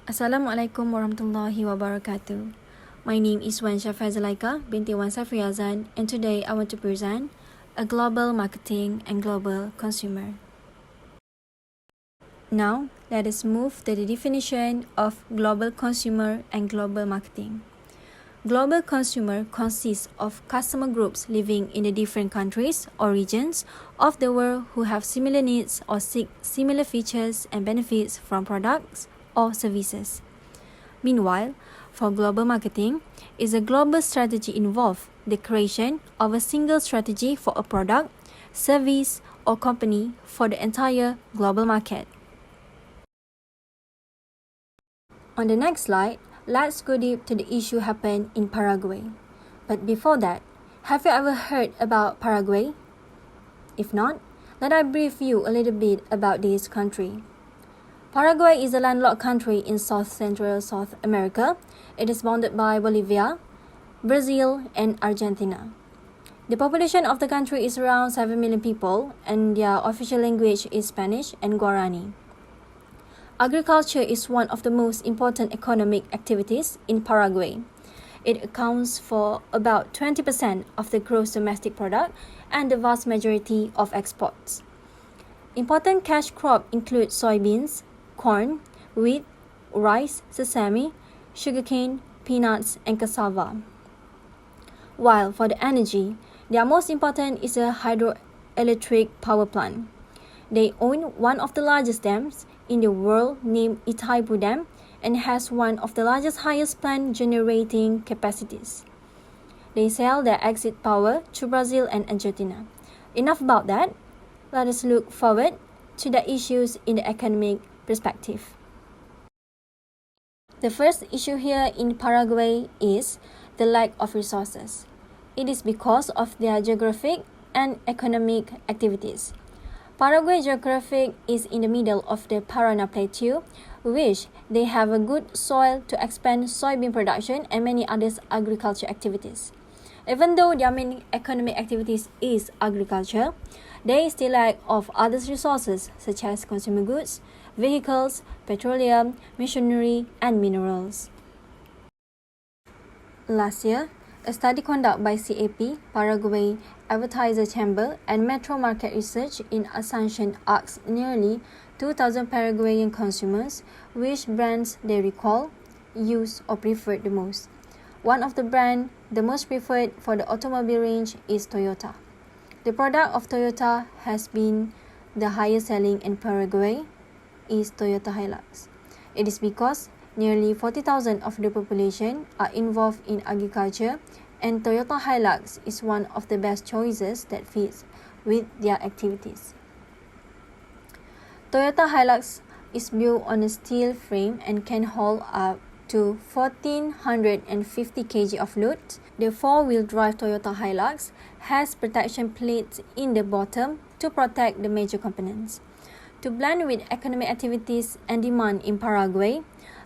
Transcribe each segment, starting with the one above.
Assalamualaikum warahmatullahi wabarakatuh. My name is Wansha Fazalaika binti Wan Safriazan, and today I want to present a global marketing and global consumer. Now, let us move to the definition of global consumer and global marketing. Global consumer consists of customer groups living in the different countries or regions of the world who have similar needs or seek similar features and benefits from products or services. Meanwhile, for global marketing, is a global strategy involve the creation of a single strategy for a product, service, or company for the entire global market. On the next slide, let's go deep to the issue happened in Paraguay. But before that, have you ever heard about Paraguay? If not, let I brief you a little bit about this country. Paraguay is a landlocked country in south-central South America. It is bounded by Bolivia, Brazil, and Argentina. The population of the country is around 7 million people, and their official language is Spanish and Guarani. Agriculture is one of the most important economic activities in Paraguay. It accounts for about 20% of the gross domestic product and the vast majority of exports. Important cash crops include soybeans, corn, wheat, rice, sesame, sugarcane, peanuts, and cassava. While for the energy, their most important is a hydroelectric power plant. They own one of the largest dams in the world named Itaipu Dam and has one of the largest highest plant generating capacities. They sell their exit power to Brazil and Argentina. Enough about that. Let us look forward to the issues in the economic perspective. The first issue here in Paraguay is the lack of resources. It is because of their geographic and economic activities. Paraguay geographic is in the middle of the Paraná Plateau, which they have a good soil to expand soybean production and many other agriculture activities. Even though their main economic activities is agriculture, they still lack of other resources such as consumer goods, vehicles, petroleum, machinery, and minerals. Last year, a study conducted by CAP, Paraguay Advertiser Chamber, and Metro Market Research in Asunción asked nearly 2,000 Paraguayan consumers which brands they recall, use, or preferred the most. One of the brands the most preferred for the automobile range is Toyota. The product of Toyota has been the highest selling in Paraguay is Toyota Hilux. It is because nearly 40,000 of the population are involved in agriculture, and Toyota Hilux is one of the best choices that fits with their activities. Toyota Hilux is built on a steel frame and can hold up to 1,450 kg of load. The four-wheel drive Toyota Hilux has protection plates in the bottom to protect the major components. To blend with economic activities and demand in Paraguay,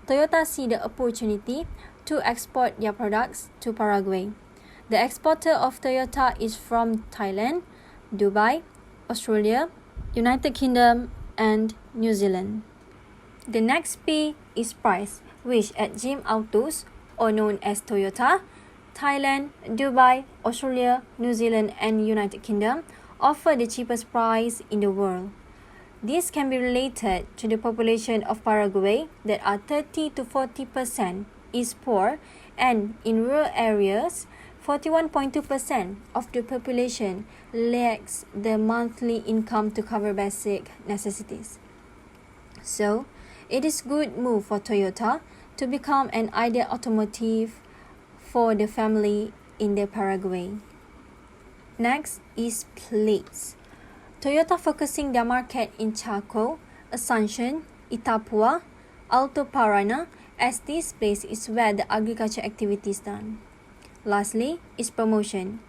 Toyota see the opportunity to export their products to Paraguay. The exporter of Toyota is from Thailand, Dubai, Australia, United Kingdom, and New Zealand. The next P is price, which at Jim Autos, or known as Toyota, Thailand, Dubai, Australia, New Zealand, and United Kingdom offer the cheapest price in the world. This can be related to the population of Paraguay that are 30 to 40% is poor, and in rural areas, 41.2% of the population lacks the monthly income to cover basic necessities. So, it is good move for Toyota to become an ideal automotive for the family in the Paraguay. Next is plates. Toyota focusing their market in Chaco, Asunción, Itapua, Alto Paraná, as this place is where the agriculture activity is done. Lastly is promotion.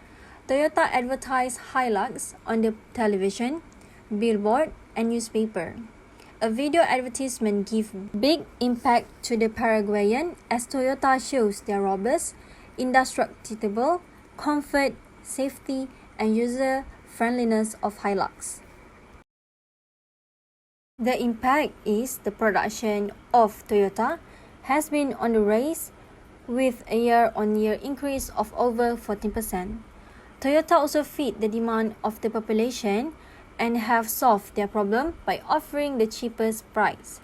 Toyota advertise Hilux on the television, billboard, and newspaper. A video advertisement gives big impact to the Paraguayan as Toyota shows their robust, indestructible, comfort, safety, and user-friendliness of Hilux. The impact is the production of Toyota has been on the rise with a year-on-year increase of over 14%. Toyota also fit the demand of the population and have solved their problem by offering the cheapest price.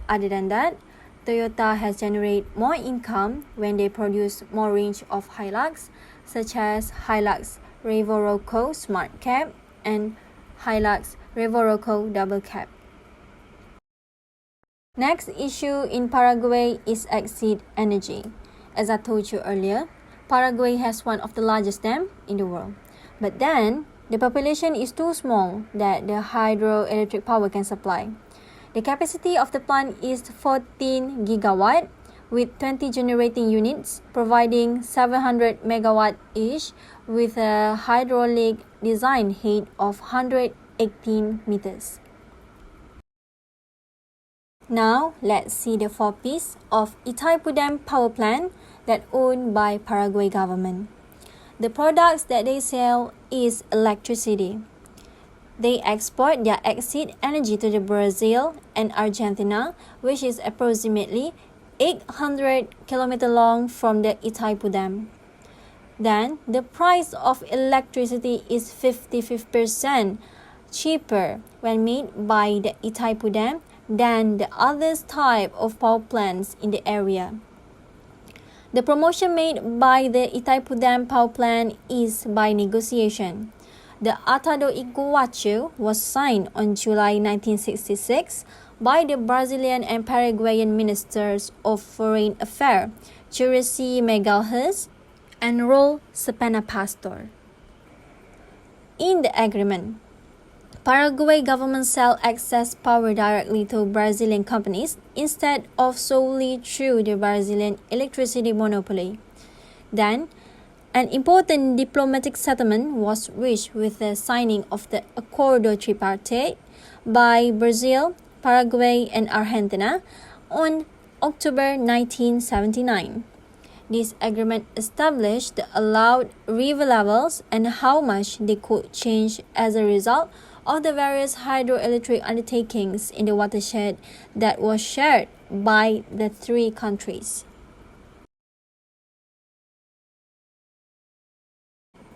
Other than that, Toyota has generated more income when they produce more range of Hilux, such as Hilux Revo Smart Cab and Hilux Revo Double Cab. Next issue in Paraguay is exit energy. As I told you earlier, Paraguay has one of the largest dams in the world. But then, the population is too small that the hydroelectric power can supply. The capacity of the plant is 14 gigawatt with 20 generating units providing 700 megawatt each with a hydraulic design height of 118 meters. Now, let's see the 4 pieces of Itaipu Dam power plant that owned by Paraguay government. The products that they sell is electricity. They export their exit energy to the Brazil and Argentina, which is approximately 800 kilometers long from the Itaipu Dam. Then, the price of electricity is 55% cheaper when made by the Itaipu Dam than the other type of power plants in the area. The promotion made by the Itaipu Dam power plant is by negotiation. The Atado Iguachu was signed on July 1966 by the Brazilian and Paraguayan Ministers of Foreign Affairs, Jureci Magalhães and Raul Sepena Pastor. In the agreement, Paraguay government sell excess power directly to Brazilian companies instead of solely through the Brazilian electricity monopoly. Then, an important diplomatic settlement was reached with the signing of the Acordo Tripartite by Brazil, Paraguay, and Argentina on October 1979. This agreement established the allowed river levels and how much they could change as a result of the various hydroelectric undertakings in the watershed that was shared by the 3 countries.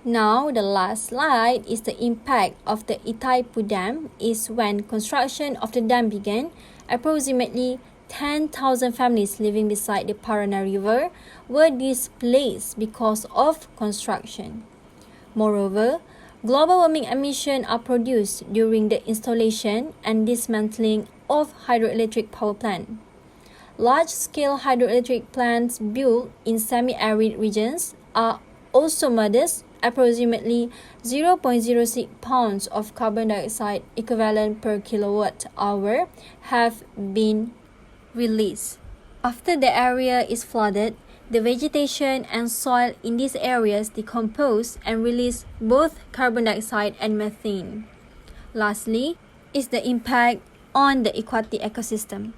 Now, the last slide is the impact of the Itaipu Dam is when construction of the dam began, approximately 10,000 families living beside the Paraná River were displaced because of construction. Moreover, global warming emissions are produced during the installation and dismantling of hydroelectric power plants. Large-scale hydroelectric plants built in semi-arid regions are also modest. Approximately 0.06 pounds of carbon dioxide equivalent per kilowatt hour have been released. After the area is flooded, the vegetation and soil in these areas decompose and release both carbon dioxide and methane. Lastly, is the impact on the aquatic ecosystem.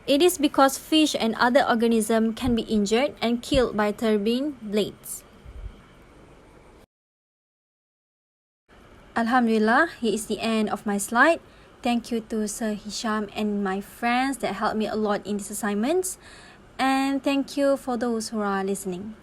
It is because fish and other organisms can be injured and killed by turbine blades. Alhamdulillah, here is the end of my slide. Thank you to Sir Hisham and my friends that helped me a lot in these assignments. And thank you for those who are listening.